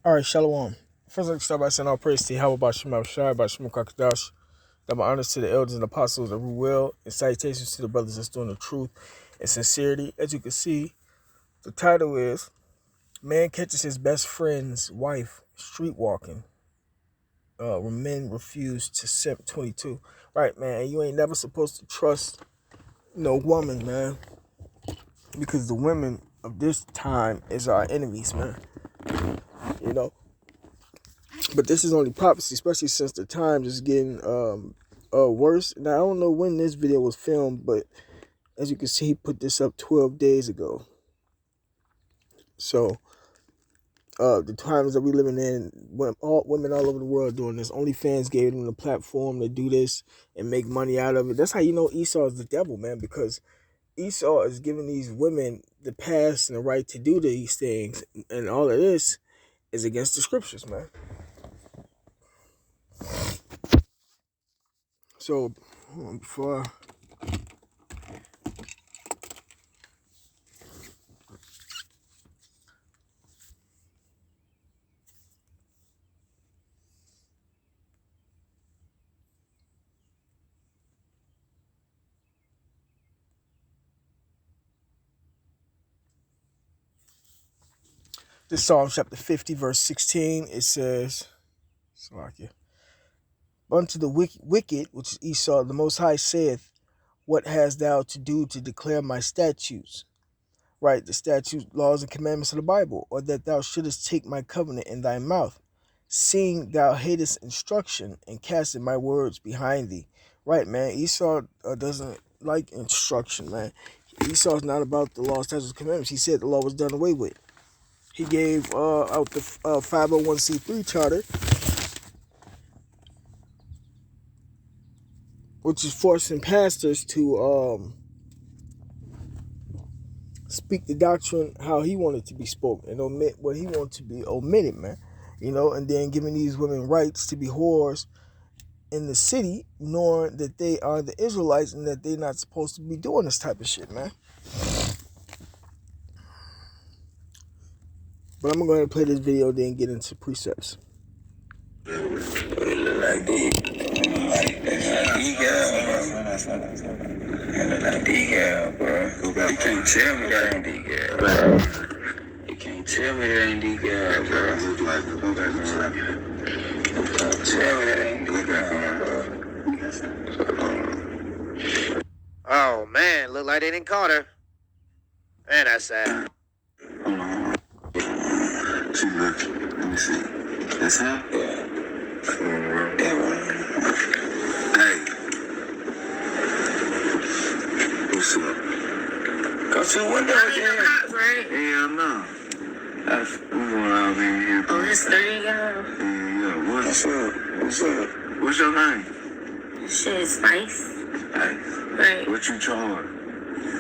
All right, Shalom. First, let's start by saying all praise to you. How about Shema Shai, about Shema Kakadash? Double honors to the elders and apostles of Ruel, and salutations to the brothers that's doing the truth and sincerity. As you can see, the title is Man Catches His Best Friend's Wife Street Walking. When men refuse to simp 22. Right, man, you ain't never supposed to trust no woman, man. Because the women of this time is our enemies, man. You know? But this is only prophecy, especially since the times is getting worse. Now, I don't know when this video was filmed, but as you can see, he put this up 12 days ago. So, the times that we living in, when women all over the world doing this, OnlyFans gave them the platform to do this and make money out of it. That's how you know Esau is the devil, man, because Esau is giving these women the pass and the right to do these things, and all of this is against the scriptures, man. So, before this Psalm chapter 50, verse 16, it says, unto the wicked, which is Esau, the Most High saith, what hast thou to do to declare my statutes? Right, the statutes, laws, and commandments of the Bible, or that thou shouldest take my covenant in thy mouth, seeing thou hatest instruction and castest my words behind thee. Right, man, Esau doesn't like instruction, man. Esau's not about the law, statutes, and commandments. He said the law was done away with. He gave out the 501c3 charter, which is forcing pastors to speak the doctrine how he wanted to be spoken and omit what he wanted to be omitted, man. You know, and then giving these women rights to be whores in the city, knowing that they are the Israelites and that they're not supposed to be doing this type of shit, man. But I'm going to go ahead and play this video, then get into precepts. You can't tell me that ain't D-girl, bro. You can't tell me that ain't D-girl, bro. You can't tell me that ain't D-girl, bro. Oh, man, look like they didn't caught her. Man, that's sad. Hold on. She looking. Let me see. That's her? Yeah. Hey. What's up? Go to the window again. Right? Hell no. That's we going out in here. Oh, it's 30 y'all. Yeah. What's up? What's up? What's your name? Shit, Spice. Hey. Right. What you charge?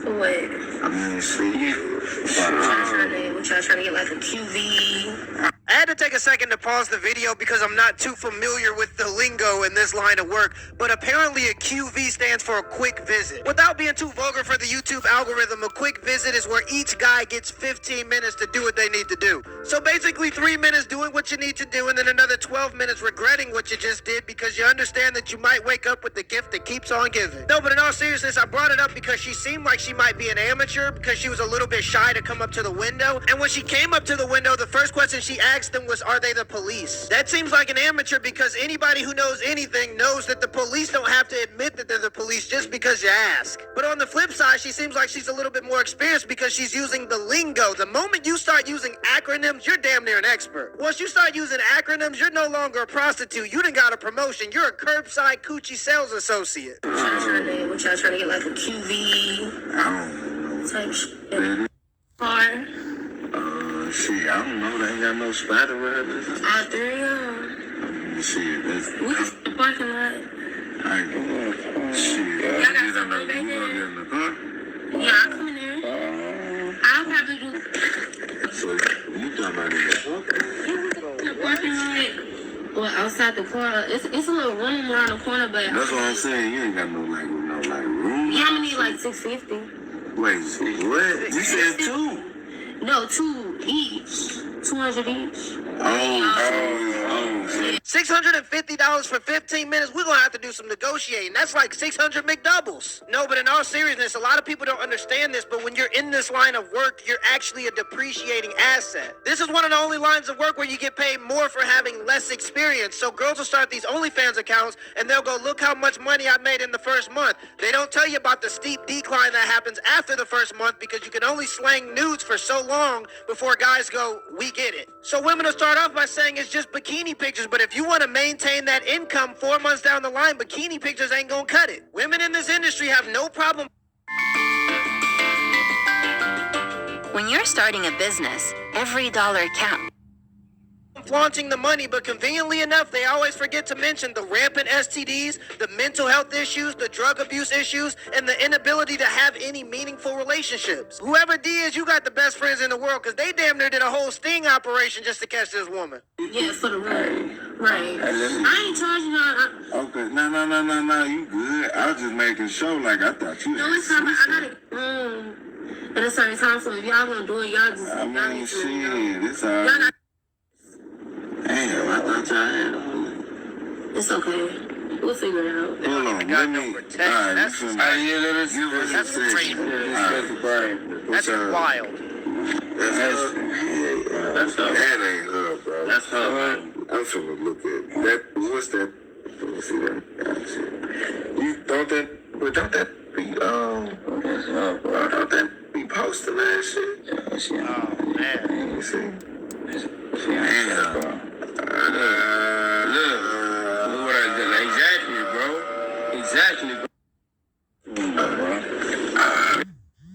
For what? I mean, see. What y'all trying to get like a QV? I had to take a second to pause the video because I'm not too familiar with the lingo in this line of work, but apparently a QV stands for a quick visit. Without being too vulgar for the YouTube algorithm, a quick visit is where each guy gets 15 minutes to do what they need to do. So basically 3 minutes doing what you need to do and then another 12 minutes regretting what you just did because you understand that you might wake up with the gift that keeps on giving. No, but in all seriousness, I brought it up because she seemed like she might be an amateur because she was a little bit shy to come up to the window. And when she came up to the window, the first question she asked them was, are they the police? That seems like an amateur because anybody who knows anything knows that the police don't have to admit that they're the police just because you ask. But on the flip side, she seems like she's a little bit more experienced because she's using the lingo. The moment you start using acronyms, you're damn near an expert. Once you start using acronyms, you're no longer a prostitute. You done got a promotion. You're a curbside coochie sales associate. What y'all trying to get like a QV? I don't know. Type shit. Car? Shit, I don't know. They ain't got no spider rabbits. All three of them. Shit, that's... We can see the parking lot. I ain't gonna... Shit, Y'all got something back you there? gonna get in the car? Yeah, I'll come in there. I'll probably do... So, you talking about the parking lot. Well, outside the car. It's a little room around the corner, but... That's what I'm saying. You ain't got no room. Yeah, I'm gonna need like 650. Wait, what? You said two? No, 2 each. 200 each. $650 for 15 minutes. We're gonna have to do some negotiating. That's like 600 McDoubles. No, but in all seriousness, a lot of people don't understand this, but when you're in this line of work, you're actually a depreciating asset. This is one of the only lines of work where you get paid more for having less experience. So girls will start these OnlyFans accounts and they'll go, look how much money I made in the first month. They don't tell you about the steep decline that happens after the first month because you can only slang nudes for so long before guys go, we get it. So women will start off by saying it's just bikini pictures, but if you want to maintain that income 4 months down the line, bikini pictures ain't gonna cut it. Women in this industry have no problem. When you're starting a business, every dollar counts. Flaunting the money, but conveniently enough, they always forget to mention the rampant STDs, the mental health issues, the drug abuse issues, and the inability to have any meaningful relationships. Whoever D is, you got the best friends in the world, because they damn near did a whole sting operation just to catch this woman. Yeah, for the room. Right. I ain't charging her. Okay, no, you good. I was just making sure, like, I thought you No, it's time. I got it. At a certain time, so if y'all gonna do it, y'all just. I mean, shit, it's all Y'all right. not. Damn, I thought y'all had It's okay. We'll figure it out. Hold on, let me. Alright, That's give us that's a crazy. That's wild. That ain't her, bro. That's her, man. I'm finna look at that. What's that? Let me see that. Gotcha. You don't that be don't that be posting that shit? Oh, man. Let me see. Exactly, bro.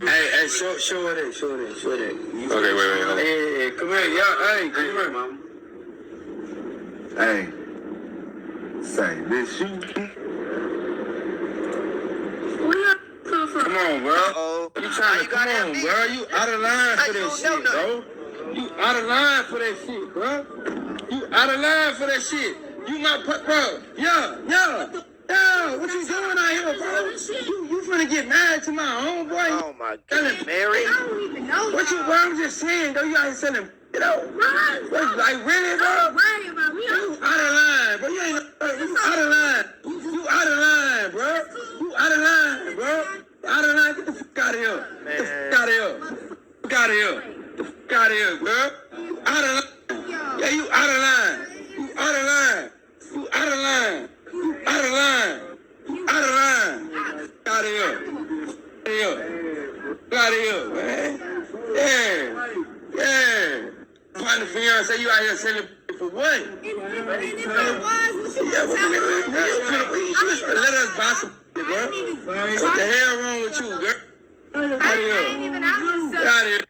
Hey, show it in. Okay, wait. Hey, come here, y'all. Hey, come here, mama. Hey, say this you. Where y'all come from? Come on, bro. You trying to come on, bro? You out of line for that shit, bro. You out of line for that shit, bro. You out of line for that shit. You my bro. Yeah. What you doing out here, bro? You finna get married to my homeboy? Oh, my God. Mary? I don't even know. What you? Bro, I'm just saying, though. You out here selling, you know? What, like really, bro? Don't worry about me. You out of line, bro. You ain't. You out of line. You out of line, bro. You out of line, bro. Out of line. Get the fuck out of here. Get the fuck out of here. Get out of here. Get the fuck out of here, bro. Out of line. Yeah, you out of line. You out of line. You out of line. You out of line. You out of line. Out of here. Out of here, man. Yeah. Find the fiance, you out here selling for what? Yeah, let us buy some, bro. What the hell wrong with you, girl? Out of here.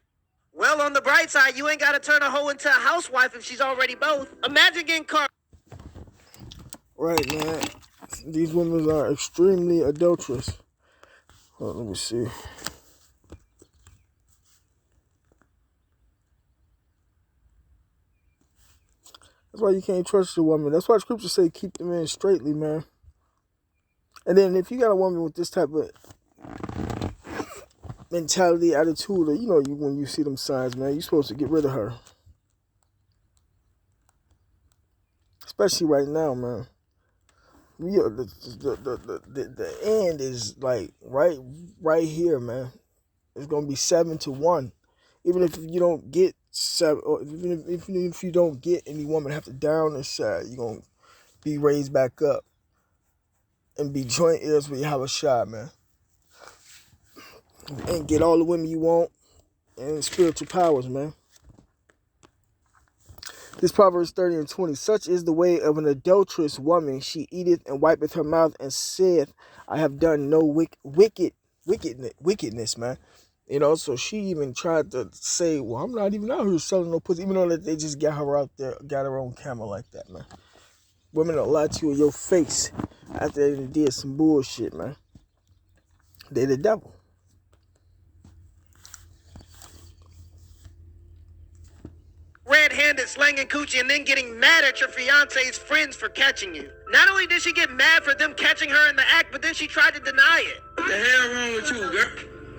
Well, on the bright side, you ain't got to turn a hoe into a housewife if she's already both. Imagine getting caught. Right, man. These women are extremely adulterous. Hold on, let me see. That's why you can't trust a woman. That's why scriptures say keep the man straightly, man. And then if you got a woman with this type of mentality, attitude, or when you see them signs, man, you're supposed to get rid of her. Especially right now, man. The end is like right here, man. It's gonna be 7-1. Even if you don't get 7, or even if you don't get any woman have to down this side, you're gonna be raised back up and be joint heirs where you have a shot, man. And get all the women you want and spiritual powers, man. This Proverbs 30:20. Such is the way of an adulterous woman. She eateth and wipeth her mouth and saith, I have done no wickedness, man. So she even tried to say, well, I'm not even out here selling no pussy, even though that they just got her out there, got her own camera like that, man. Women will lie to you in your face after they did some bullshit, man. They the devil. Red-handed slanging coochie and then getting mad at your fiance's friends for catching you. Not only did she get mad for them catching her in the act, but then she tried to deny it. What the hell wrong with you, girl?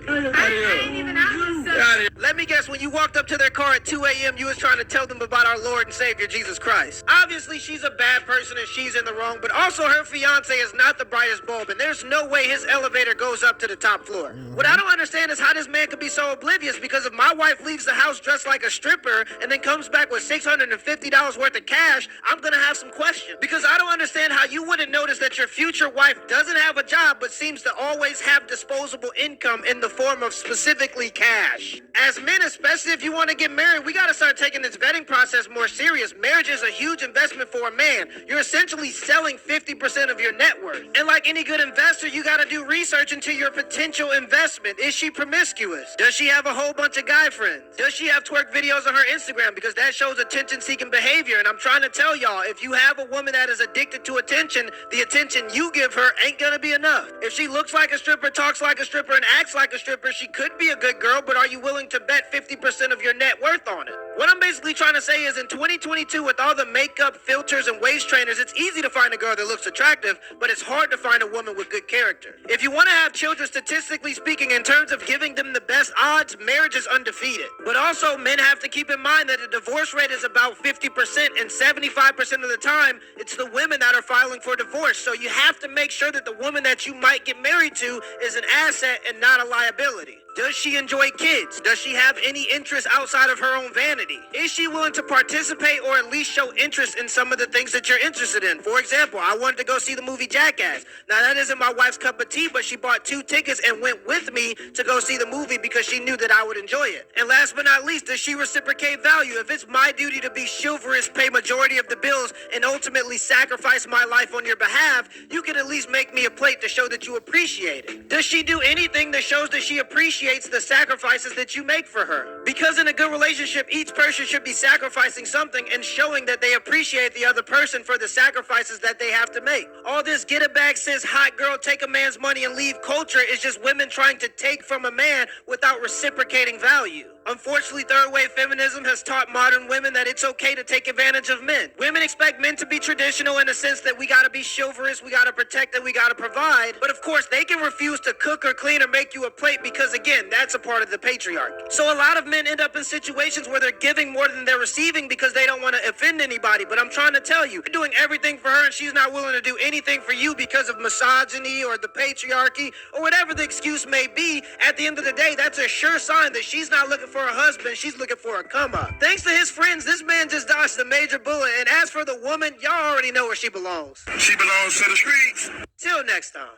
I ain't even out here, sir. Let me guess, when you walked up to their car at 2 a.m., you was trying to tell them about our Lord and Savior, Jesus Christ. Obviously, she's a bad person and she's in the wrong, but also her fiance is not the brightest bulb, and there's no way his elevator goes up to the top floor. What I don't understand is how this man could be so oblivious, because if my wife leaves the house dressed like a stripper and then comes back with $650 worth of cash, I'm gonna have some questions. Because I don't understand how you wouldn't notice that your future wife doesn't have a job, but seems to always have disposable income in the form of specifically cash. As men, especially if you want to get married, we got to start taking this vetting process more serious. Marriage is a huge investment for a man. You're essentially selling 50% of your net worth. And like any good investor, you got to do research into your potential investment. Is she promiscuous? Does she have a whole bunch of guy friends? Does she have twerk videos on her Instagram? Because that shows attention-seeking behavior. And I'm trying to tell y'all, if you have a woman that is addicted to attention, the attention you give her ain't gonna be enough. If she looks like a stripper, talks like a stripper, and acts like a stripper, she could be a good girl, but are you willing to bet 50% of your net worth on it? What I'm basically trying to say is, in 2022, with all the makeup, filters, and waist trainers, it's easy to find a girl that looks attractive, but it's hard to find a woman with good character. If you want to have children, statistically speaking, in terms of giving them the best odds, marriage is undefeated. But also, men have to keep in mind that the divorce rate is about 50%, and 75% of the time, it's the women that are filing for divorce. So you have to make sure that the woman that you might get married to is an asset and not a liability. Does she enjoy kids? Does she have any interest outside of her own vanity? Is she willing to participate or at least show interest in some of the things that you're interested in? For example, I wanted to go see the movie Jackass. Now, that isn't my wife's cup of tea, but she bought 2 tickets and went with me to go see the movie because she knew that I would enjoy it. And last but not least, does she reciprocate value? If it's my duty to be chivalrous, pay majority of the bills, and ultimately sacrifice my life on your behalf, you can at least make me a plate to show that you appreciate it. Does she do anything that shows that she appreciates the sacrifices that you make for her? Because in a good relationship, each person should be sacrificing something and showing that they appreciate the other person for the sacrifices that they have to make. All this get a bag, sis, hot girl, take a man's money and leave culture is just women trying to take from a man without reciprocating value. Unfortunately, third wave feminism has taught modern women that it's okay to take advantage of men. Women expect men to be traditional in the sense that we gotta be chivalrous, we gotta protect, and we gotta provide. But of course, they can refuse to cook or clean or make you a plate because, again, that's a part of the patriarchy. So a lot of men end up in situations where they're giving more than they're receiving because they don't want to offend anybody. But I'm trying to tell you, you're doing everything for her and she's not willing to do anything for you because of misogyny or the patriarchy or whatever the excuse may be. At the end of the day, that's a sure sign that she's not looking for a husband, she's looking for a come up. Thanks to his friends, this man just dodged a major bullet. And as for the woman, y'all already know where she belongs. She belongs to the streets. Till next time.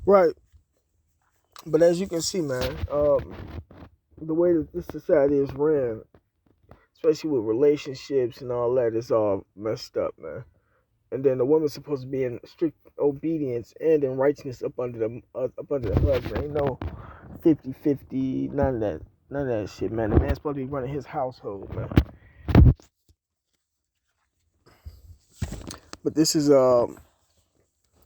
Right. But as you can see, man, the way that this society is ran, especially with relationships and all that, is all messed up, man. And then the woman's supposed to be in strict obedience and in righteousness up under the husband. Ain't no 50-50, none of that shit, man. The man's supposed to be running his household, man. But this is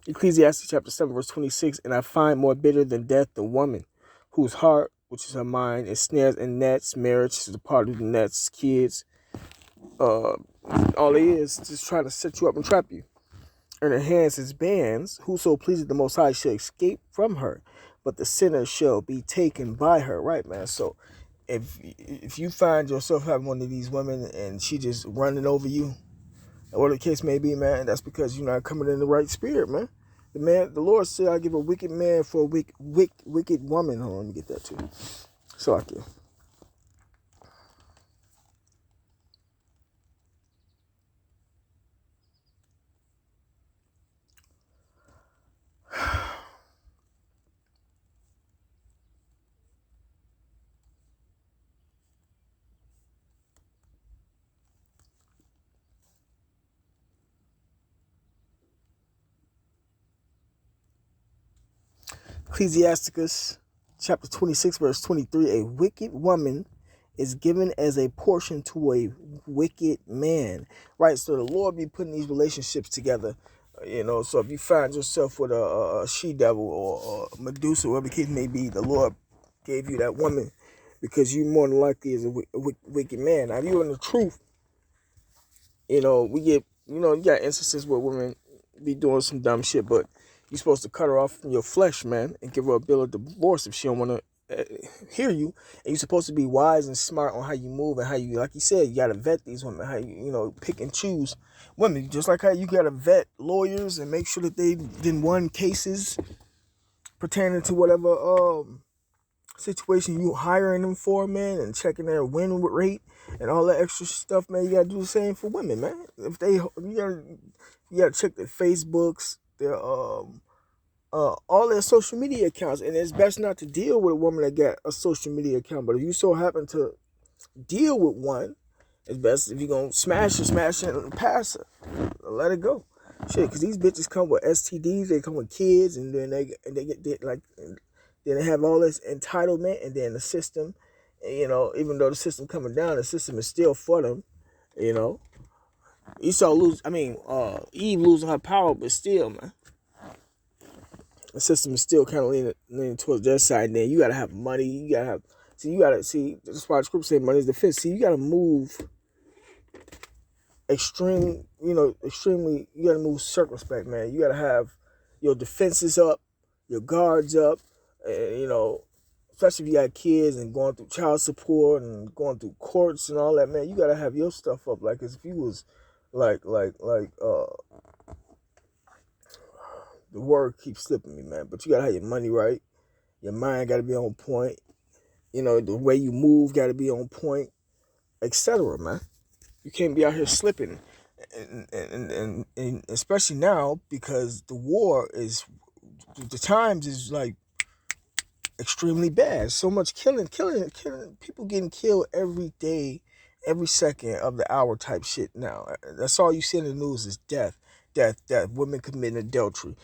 Ecclesiastes chapter 7, verse 26, and I find more bitter than death the woman whose heart, which is her mind, is snares and nets. Marriage is a part of the nets. Kids, all it is just trying to set you up and trap you. And her hands is bands. Whoso pleases the Most High shall escape from her, but the sinner shall be taken by her. Right, man? So if you find yourself having one of these women and she just running over you, whatever the case may be, man, that's because you're not coming in the right spirit, man. The Lord said, "I give a wicked man for a wicked woman." Hold on, let me get that too. So I can. Ecclesiasticus chapter 26, verse 23, a wicked woman is given as a portion to a wicked man. Right, so the Lord be putting these relationships together. So if you find yourself with a she-devil or Medusa, whatever the case may be, the Lord gave you that woman because you more than likely is a wicked man. Now, if you're in the truth, we get, you got instances where women be doing some dumb shit, but You're supposed to cut her off from your flesh, man, and give her a bill of divorce if she don't want to hear you. And you're supposed to be wise and smart on how you move and how you, like you said, you got to vet these women, how you pick and choose women. Just like how you got to vet lawyers and make sure that they didn't won cases pertaining to whatever situation you hiring them for, man, and checking their win rate and all that extra stuff, man. You gotta do the same for women, man. If they, you gotta check their Facebooks, their all their social media accounts, and it's best not to deal with a woman that got a social media account. But if you so happen to deal with one, it's best if you're gonna smash it and pass her, let it go. Shit, because these bitches come with STDs, they come with kids, and then they get like. Then they have all this entitlement, and then the system, even though the system coming down, the system is still for them. Eve losing her power, but still, man, the system is still kind of leaning towards their side. And then you gotta have money. You gotta have. That's why the script say money is the fifth. See, you gotta move extremely. You gotta move circumspect, man. You gotta have your defenses up, your guards up. Especially if you got kids and going through child support and going through courts and all that, man, you gotta have your stuff up. Like, as if you was the word keeps slipping me, man. But you gotta have your money right. Your mind gotta be on point. The way you move gotta be on point, etc., man. You can't be out here slipping. And especially now, because the times is like extremely bad. So much killing, people getting killed every day, every second of the hour type shit now. That's all you see in the news is death, women committing adultery,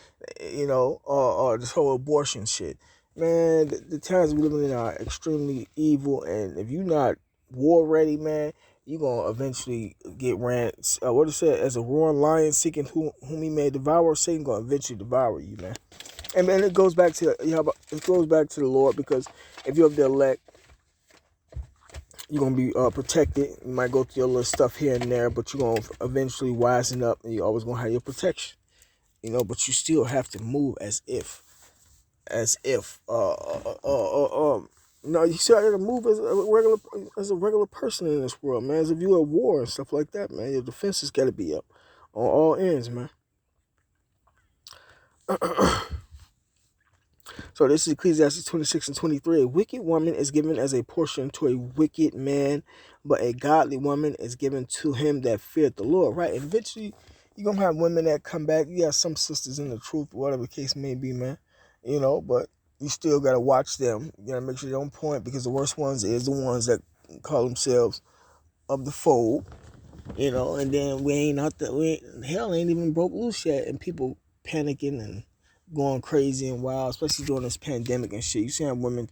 or this whole abortion shit. Man, the times we living in are extremely evil, and if you're not war ready, man, you're going to eventually get ran. What it said, as a roaring lion seeking whom he may devour, Satan going to eventually devour you, man. And then it goes back to the Lord, because if you're of the elect, you're gonna be protected. You might go through your little stuff here and there, but you're gonna eventually wisen up, and you're always gonna have your protection. But you still have to move as if you still gotta move as a regular person in this world, man. As if you're at war and stuff like that, man. Your defenses gotta be up on all ends, man. So this is Ecclesiastes 26 and 23. A wicked woman is given as a portion to a wicked man, but a godly woman is given to him that feareth the Lord. Right? And eventually, you're going to have women that come back. You got some sisters in the truth, whatever the case may be, man. But you still got to watch them. You got to make sure they're on point, because the worst ones is the ones that call themselves of the fold. And then hell ain't even broke loose yet, and people panicking and going crazy and wild, especially during this pandemic and shit. You see how women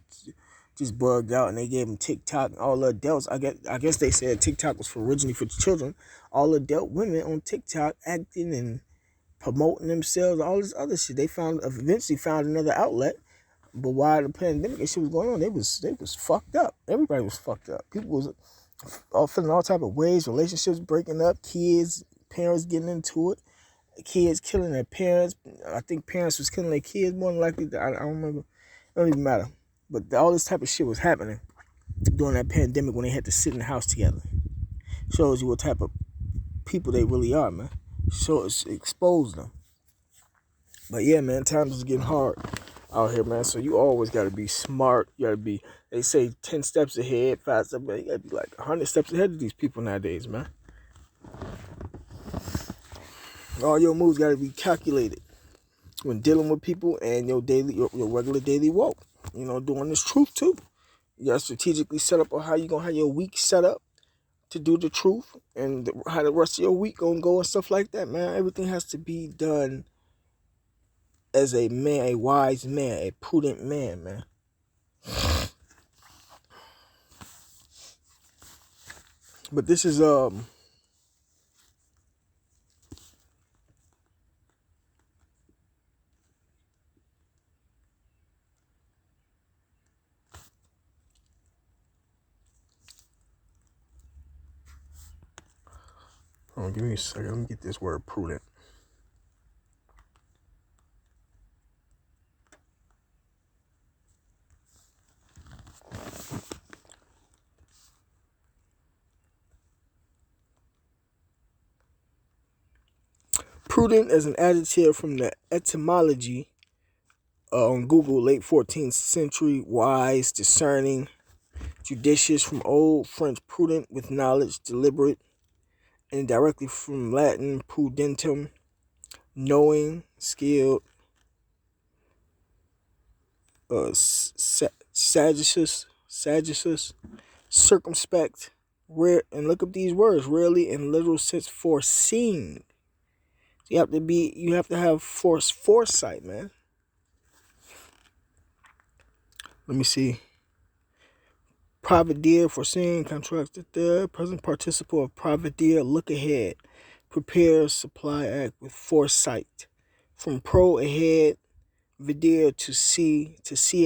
just bugged out, and they gave them TikTok. All the adults, I guess they said TikTok was originally for children. All adult women on TikTok acting and promoting themselves, all this other shit. They eventually found another outlet. But while the pandemic and shit was going on, they was fucked up. Everybody was fucked up. People was all feeling all type of ways, relationships breaking up, parents getting into it, kids killing their parents. I think parents was killing their kids more than likely. I don't remember. It don't even matter. But all this type of shit was happening during that pandemic when they had to sit in the house together. Shows you what type of people they really are, man. So it's exposed them. But yeah, man, times is getting hard out here, man. So you always got to be smart. You got to be, they say 10 steps ahead, 5 steps ahead. You got to be like 100 steps ahead of these people nowadays, man. All your moves got to be calculated when dealing with people and your regular daily walk. Doing this truth too. You got to strategically set up on how you going to have your week set up to do the truth, and how the rest of your week going to go and stuff like that, man. Everything has to be done as a man, a wise man, a prudent man, man. But this is give me a second. Let me get this word prudent. Prudent as an adjective from the etymology on Google, late 14th century, wise, discerning, judicious from Old French prudent, with knowledge, deliberate, and directly from Latin prudentum, knowing, skilled, sagacous, circumspect, rare, and look up these words, rarely in literal sense foreseeing. You have to have foresight, man. Let me see. Provideer, foreseeing, contracted there. Present participle of provideer, look ahead. Prepare, supply, act with foresight. From pro, ahead, videre, to see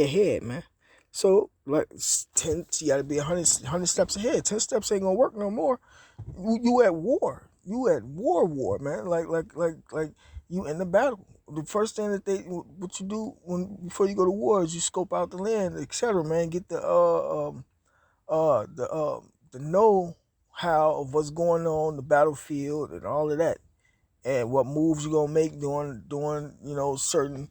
ahead, man. So, like, 10, you gotta be 100 steps ahead. 10 steps ain't gonna work no more. You at war. You at war, man. Like you in the battle. The first thing that what you do before you go to war is you scope out the land, etc. Man, get the know how of what's going on, the battlefield, and all of that, and what moves you gonna make during certain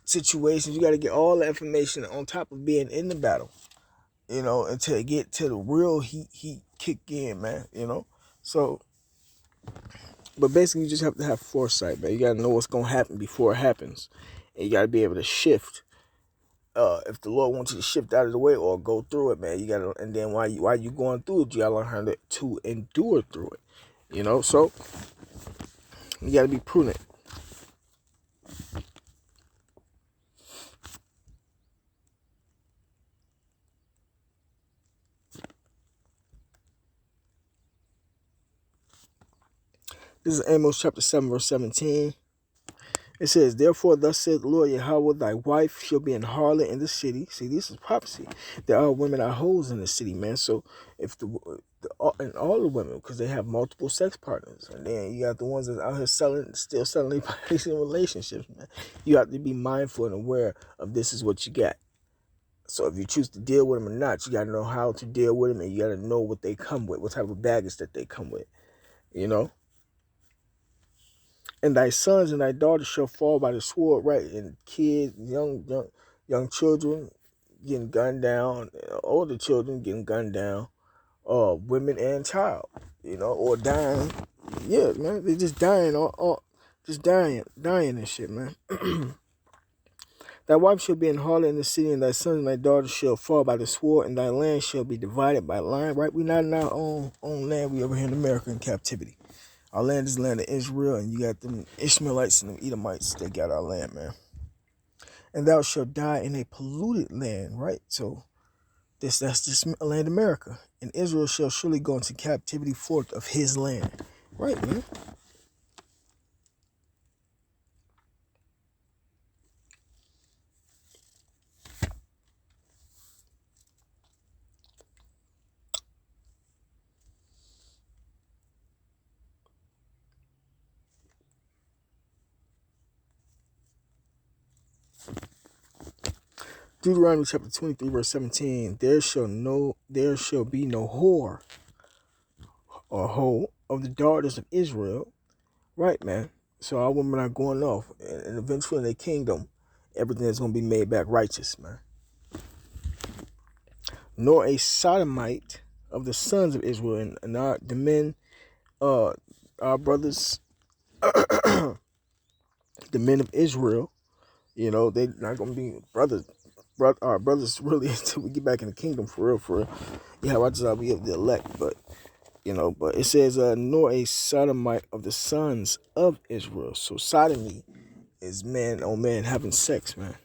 situations. You got to get all the information on top of being in the battle, until get to the real heat kick in, man. So, but basically, you just have to have foresight, man. You got to know what's gonna happen before it happens, and you got to be able to shift. If the Lord wants you to shift out of the way or go through it, man, you gotta. And then while you going through it, you gotta learn how to endure through it. So you gotta be prudent. This is Amos chapter 7, verse 17. It says, "Therefore, thus saith the Lord Yahweh, thy wife shall be an harlot in the city." See, this is prophecy. There are women are hoes in the city, man. So if and all the women, because they have multiple sex partners, and then you got the ones that are out here still selling their bodies in relationships, man. You have to be mindful and aware of this is what you got. So if you choose to deal with them or not, you got to know how to deal with them, and you got to know what they come with, what type of baggage that they come with, And thy sons and thy daughters shall fall by the sword, right? And kids, young children getting gunned down, older children getting gunned down, women and child, or dying. Yeah, man, they just dying, just dying and shit, man. Thy wife shall be in harlot in the city, and thy sons and thy daughters shall fall by the sword, and thy land shall be divided by line, right? We not in our own land. We over here in America in captivity. Our land is the land of Israel, and you got them Ishmaelites and them Edomites. They got our land, man. And thou shalt die in a polluted land, right? So that's just land America. And Israel shall surely go into captivity forth of his land. Right, man. Deuteronomy chapter 23, verse 17. There shall be no whore or hoe of the daughters of Israel. Right, man. So our women are going off. And eventually in the kingdom, everything is going to be made back righteous, man. Nor a sodomite of the sons of Israel, and the men, our brothers, the men of Israel, they're not gonna be our brothers really until we get back in the kingdom for real. Yeah, I just be of the elect, but but it says, nor a sodomite of the sons of Israel. So sodomy is man on man having sex, man.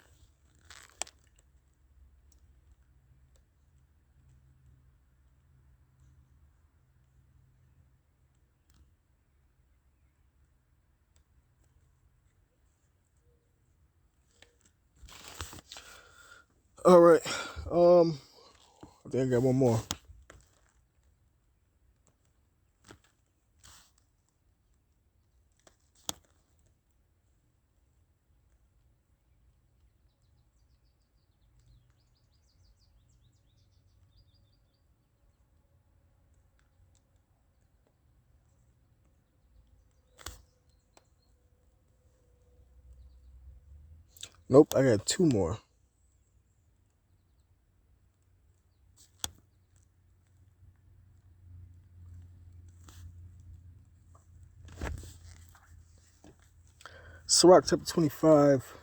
All right. I think I got one more. Nope, I got two more. Sirach chapter 25,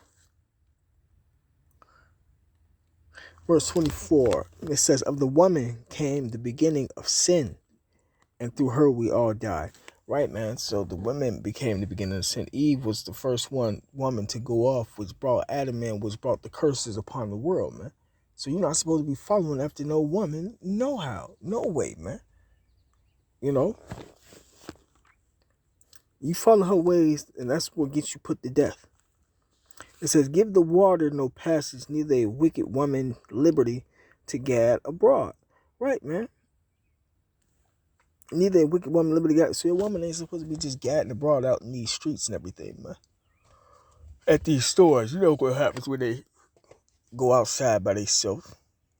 verse 24. It says, of the woman came the beginning of sin, and through her we all die. Right, man. So the women became the beginning of sin. Eve was the first woman to go off, which brought Adam in, which brought the curses upon the world, man. So you're not supposed to be following after no woman, no how, no way, man. You know, you follow her ways, and that's what gets you put to death. It says, give the water no passage, neither a wicked woman liberty to gad abroad. Right, man. Neither a wicked woman liberty to gad. So a woman ain't supposed to be just gadding abroad out in these streets and everything, man. At these stores, you know what happens when they go outside by themselves.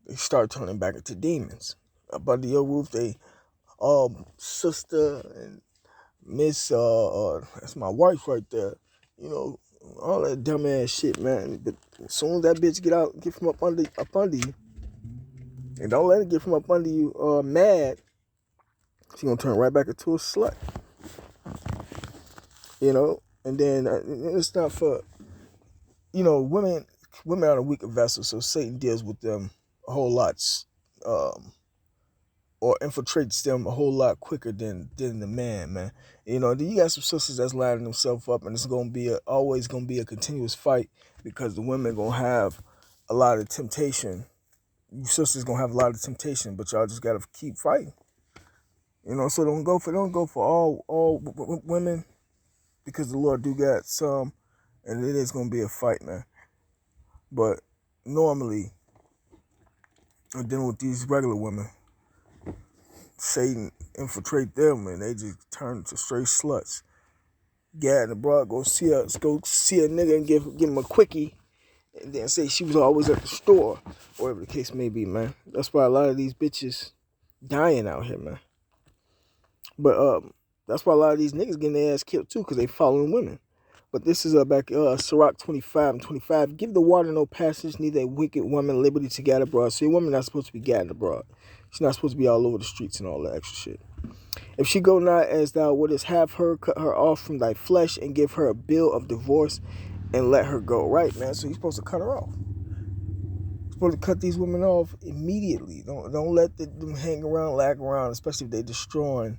They start turning back into demons. Up under your roof, they, sister and Miss, that's my wife right there. You know, all that dumbass shit, man. But as soon as that bitch get from up under you, and don't let it get from up under you, mad, she gonna turn right back into a slut. You know, and then it's not for, you know, women are a weaker vessel, so Satan deals with them a whole lot, or infiltrates them a whole lot quicker than the man, man. You know, you got some sisters that's lining themselves up, and it's gonna be always gonna be a continuous fight, because the women gonna have a lot of temptation. You sisters gonna have a lot of temptation, but y'all just gotta keep fighting. You know, so don't go for all women, because the Lord do got some, and it is gonna be a fight, man. But normally, I'm dealing with these regular women. Satan infiltrate them, and they just turn to straight sluts. Gad and abroad go see a nigga and give him a quickie, and then say she was always at the store, whatever the case may be, man. That's why a lot of these bitches dying out here, man. But that's why a lot of these niggas getting their ass killed too, because they following women. But this is back Sirach 25 and 25. Give the water no passage, neither a wicked woman liberty to gad abroad. So a woman not supposed to be gadding abroad. She's not supposed to be all over the streets and all that extra shit. If she go not as thou wouldest have her, cut her off from thy flesh, and give her a bill of divorce, and let her go. Right, man. So you're supposed to cut her off. You're supposed to cut these women off immediately. Don't let them hang around, lag around, especially if they destroying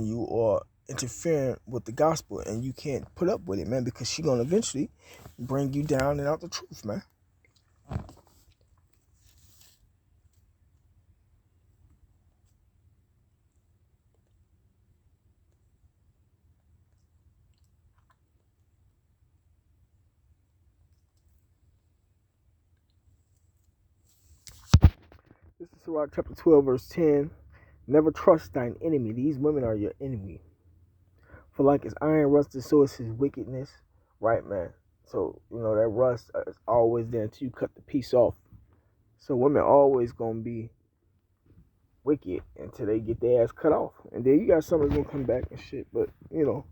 you or interfering with the gospel, and you can't put up with it, man, because she gonna eventually bring you down and out the truth, man. This is Sirach chapter 12, verse 10. Never trust thine enemy. These women are your enemy. For like as iron rusted, so is his wickedness. Right, man. So, you know, that rust is always there until you cut the piece off. So women always gonna be wicked until they get their ass cut off. And then you got some that's gonna come back and shit. But, you know,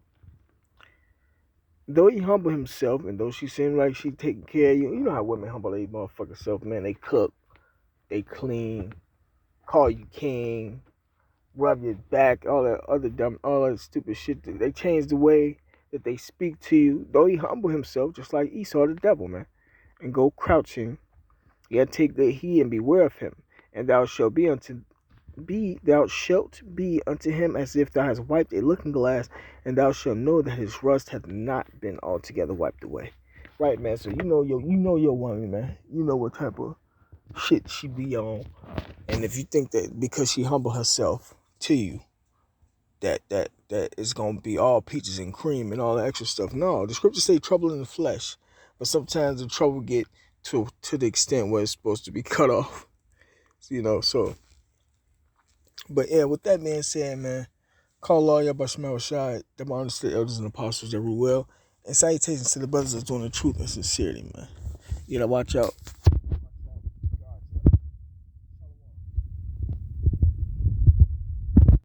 though he humble himself, and though she seem like she taking care of you, you know how women humble their motherfucking self, man. They cook, they clean, call you king, rub your back, all that stupid shit. They change the way that they speak to you. Though he humble himself, just like Esau the devil, man, and go crouching, yet take the heed and beware of him, and thou shalt be unto him as if thou hast wiped a looking glass, and thou shalt know that his rust hath not been altogether wiped away. Right, man. So you know your woman, man. You know what type of shit she be on, and if you think that because she humble herself to you, that is gonna be all peaches and cream and all that extra stuff. No, the scriptures say trouble in the flesh, but sometimes the trouble get to the extent where it's supposed to be cut off. You know, so. But yeah, with that being said, man, call all y'all by Shemel Shai, the honest the elders and apostles that rule well, and salutations to the brothers that's doing the truth and sincerity, man. You gotta watch out.